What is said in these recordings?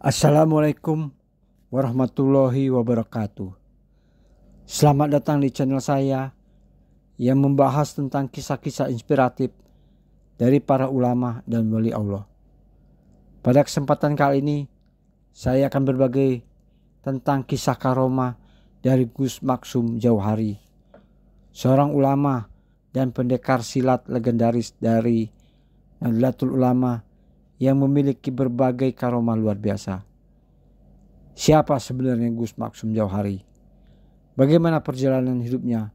Assalamualaikum warahmatullahi wabarakatuh. Selamat datang di channel saya yang membahas tentang kisah-kisah inspiratif dari para ulama dan wali Allah. Pada kesempatan kali ini saya akan berbagi tentang kisah karomah dari Gus Maksum Jauhari, seorang ulama dan pendekar silat legendaris dari Nahdlatul Ulama yang memiliki berbagai karomah luar biasa. Siapa sebenarnya Gus Maksum Jauhari? Bagaimana perjalanan hidupnya?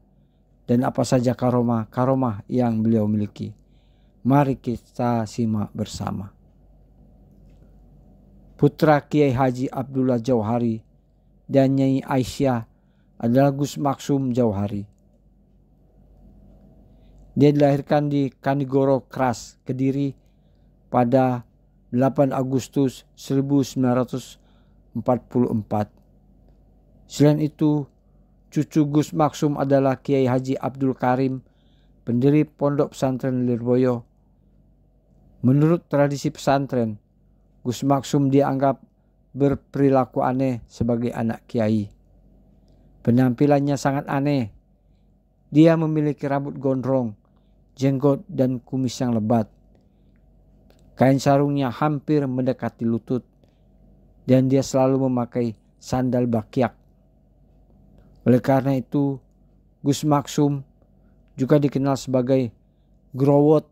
Dan apa saja karomah yang beliau miliki? Mari kita simak bersama. Putra Kiai Haji Abdullah Jauhari dan Nyai Aisyah adalah Gus Maksum Jauhari. Dia dilahirkan di Kanigoro Kras, Kediri pada 8 Agustus 1944. Selain itu, cucu Gus Maksum adalah Kiai Haji Abdul Karim, pendiri Pondok Pesantren Lirboyo. Menurut tradisi pesantren, Gus Maksum dianggap berperilaku aneh sebagai anak kiai. Penampilannya sangat aneh. Dia memiliki rambut gondrong, jenggot dan kumis yang lebat. Kain sarungnya hampir mendekati lutut dan dia selalu memakai sandal bakyak. Oleh karena itu, Gus Maksum juga dikenal sebagai growot,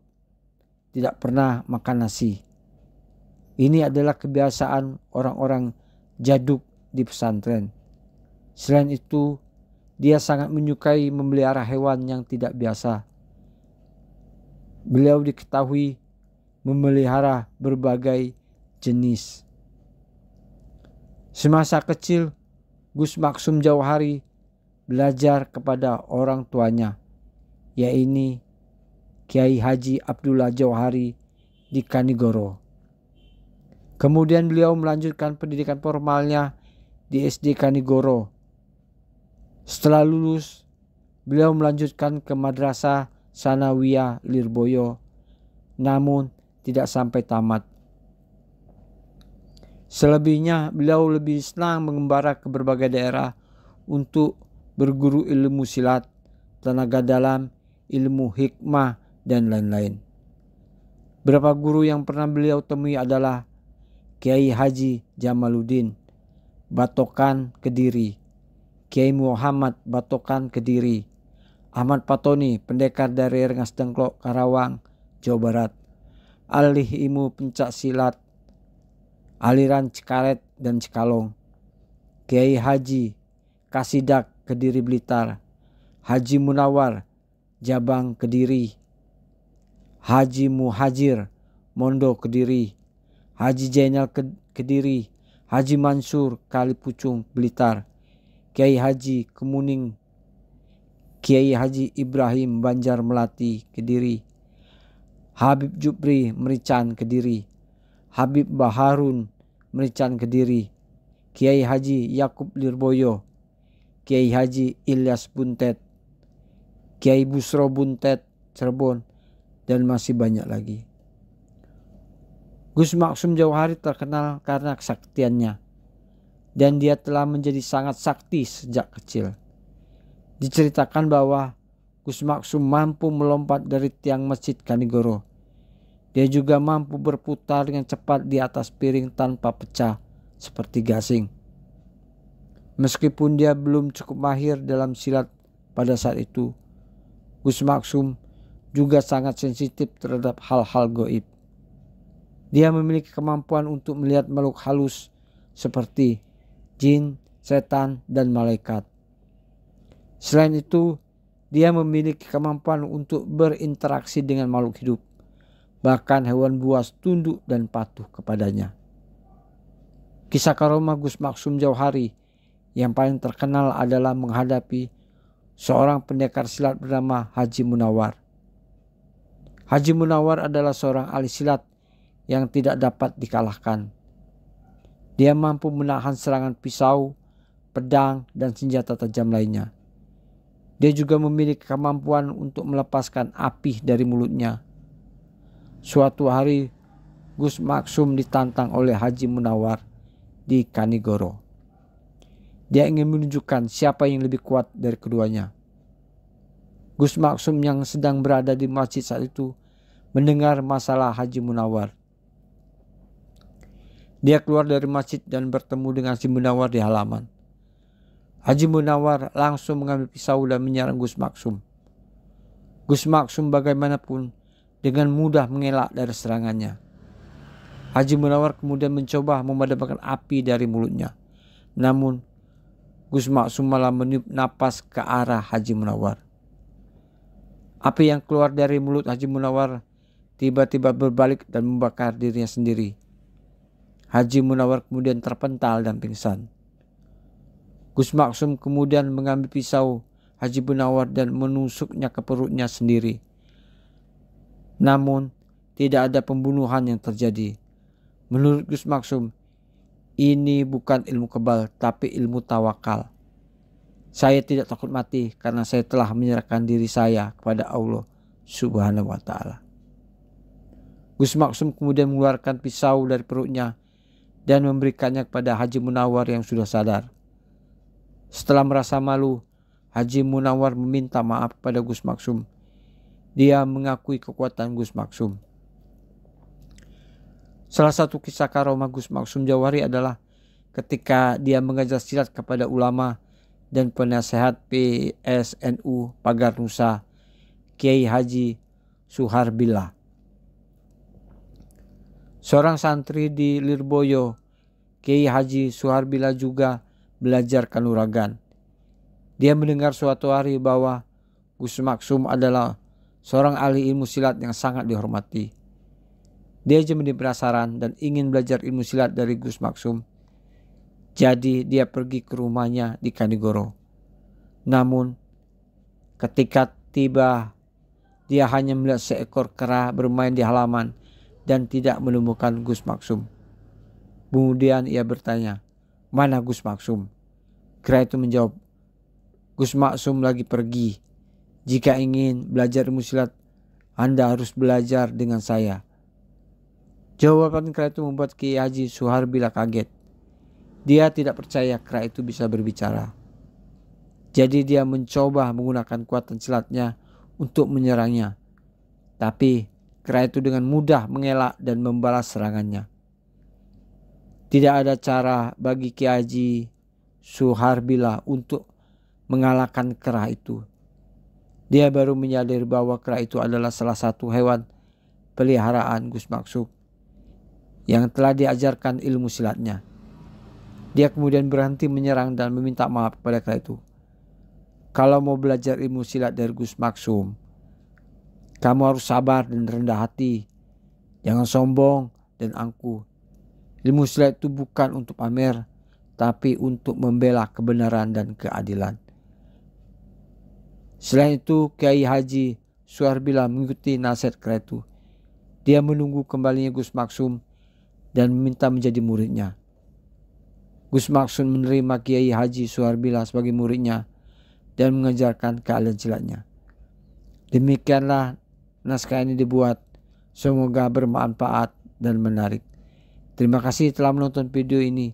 tidak pernah makan nasi. Ini adalah kebiasaan orang-orang jaduk di pesantren. Selain itu, dia sangat menyukai memelihara hewan yang tidak biasa. Beliau diketahui memelihara berbagai jenis. Semasa kecil, Gus Maksum Jauhari belajar kepada orang tuanya, yaitu Kiai Haji Abdullah Jauhari di Kanigoro. Kemudian beliau melanjutkan pendidikan formalnya di SD Kanigoro. Setelah lulus, beliau melanjutkan ke Madrasah Sanawiyah Lirboyo, namun tidak sampai tamat. Selebihnya beliau lebih senang mengembara ke berbagai daerah untuk berguru ilmu silat, tenaga dalam, ilmu hikmah, dan lain-lain. Beberapa guru yang pernah beliau temui adalah Kiai Haji Jamaluddin, Batokan, Kediri, Kiai Muhammad Batokan, Kediri, Ahmad Patoni, pendekar dari Rengas Dengklok, Karawang, Jawa Barat, Alih Ilmu Pencak Silat, aliran Cikaret dan Cikalong, Kiai Haji Kasidak, Kediri Blitar, Haji Munawar, Jabang, Kediri, Haji Muhajir, Mondo, Kediri, Haji Jainal, Kediri, Haji Mansur, Kalipucung, Blitar, Kiai Haji Kemuning, Kiai Haji Ibrahim, Banjar Melati, Kediri, Habib Jupri, Merican, Kediri, Habib Baharun, Merican, Kediri, Kiai Haji Yakub Lirboyo, Kiai Haji Ilyas Buntet, Kiai Busro Buntet, Cirebon, dan masih banyak lagi. Gus Maksum Jauhari terkenal karena kesaktiannya, dan dia telah menjadi sangat sakti sejak kecil. Diceritakan bahwa Gus Maksum mampu melompat dari tiang masjid Kanigoro. Dia juga mampu berputar dengan cepat di atas piring tanpa pecah seperti gasing. Meskipun dia belum cukup mahir dalam silat pada saat itu, Gus Maksum juga sangat sensitif terhadap hal-hal gaib. Dia memiliki kemampuan untuk melihat makhluk halus seperti jin, setan, dan malaikat. Selain itu, dia memiliki kemampuan untuk berinteraksi dengan makhluk hidup. Bahkan hewan buas tunduk dan patuh kepadanya. Kisah karomah Gus Maksum Jauhari yang paling terkenal adalah menghadapi seorang pendekar silat bernama Haji Munawar. Haji Munawar adalah seorang ahli silat yang tidak dapat dikalahkan. Dia mampu menahan serangan pisau, pedang, dan senjata tajam lainnya. Dia juga memiliki kemampuan untuk melepaskan api dari mulutnya. Suatu hari Gus Maksum ditantang oleh Haji Munawar di Kanigoro. Dia ingin menunjukkan siapa yang lebih kuat dari keduanya. Gus Maksum yang sedang berada di masjid saat itu mendengar masalah Haji Munawar. Dia keluar dari masjid dan bertemu dengan Haji Munawar di halaman. Haji Munawar langsung mengambil pisau dan menyerang Gus Maksum. Gus Maksum bagaimanapun dengan mudah mengelak dari serangannya. Haji Munawar kemudian mencoba memadamkan api dari mulutnya. Namun Gus Maksum malah meniup napas ke arah Haji Munawar. Api yang keluar dari mulut Haji Munawar tiba-tiba berbalik dan membakar dirinya sendiri. Haji Munawar kemudian terpental dan pingsan. Gus Maksum kemudian mengambil pisau Haji Munawar dan menusuknya ke perutnya sendiri. Namun tidak ada pembunuhan yang terjadi. Menurut Gus Maksum, ini bukan ilmu kebal tapi ilmu tawakal. Saya tidak takut mati karena saya telah menyerahkan diri saya kepada Allah Subhanahu wa Ta'ala. Gus Maksum kemudian mengeluarkan pisau dari perutnya dan memberikannya kepada Haji Munawar yang sudah sadar. Setelah merasa malu, Haji Munawar meminta maaf kepada Gus Maksum. Dia mengakui kekuatan Gus Maksum. Salah satu kisah karomah Gus Maksum Jawahri adalah ketika dia mengajar silat kepada ulama dan penasehat PSNU Pagar Nusa, Kiai Haji Suharbillah. Seorang santri di Lirboyo, Kiai Haji Suharbillah juga belajar kanuragan. Dia mendengar suatu hari bahwa Gus Maksum adalah seorang ahli ilmu silat yang sangat dihormati. Dia jadi penasaran dan ingin belajar ilmu silat dari Gus Maksum. Jadi dia pergi ke rumahnya di Kanigoro. Namun ketika tiba, dia hanya melihat seekor kera bermain di halaman dan tidak menemukan Gus Maksum. Kemudian ia bertanya, "Mana Gus Maksum?" Kera itu menjawab, "Gus Maksum lagi pergi. Jika ingin belajar ilmu silat, Anda harus belajar dengan saya." Jawaban kera itu membuat Kiai Haji Suharbillah kaget. Dia tidak percaya kera itu bisa berbicara. Jadi dia mencoba menggunakan kekuatan silatnya untuk menyerangnya. Tapi kera itu dengan mudah mengelak dan membalas serangannya. Tidak ada cara bagi Kiai Haji Suharbillah untuk mengalahkan kera itu. Dia baru menyadari bahwa kera itu adalah salah satu hewan peliharaan Gus Maksum yang telah diajarkan ilmu silatnya. Dia kemudian berhenti menyerang dan meminta maaf kepada kera itu. Kalau mau belajar ilmu silat dari Gus Maksum, kamu harus sabar dan rendah hati. Jangan sombong dan angkuh. Ilmu silat itu bukan untuk pamer, tapi untuk membela kebenaran dan keadilan. Selain itu, Kiai Haji Suharbillah mengikuti nasihat kera itu. Dia menunggu kembalinya Gus Maksum dan meminta menjadi muridnya. Gus Maksum menerima Kiai Haji Suharbillah sebagai muridnya dan mengajarkan keahlian silatnya. Demikianlah naskah ini dibuat. Semoga bermanfaat dan menarik. Terima kasih telah menonton video ini.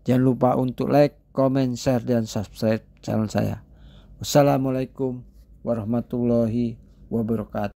Jangan lupa untuk like, comment, share, dan subscribe channel saya. Wassalamualaikum warahmatullahi wabarakatuh.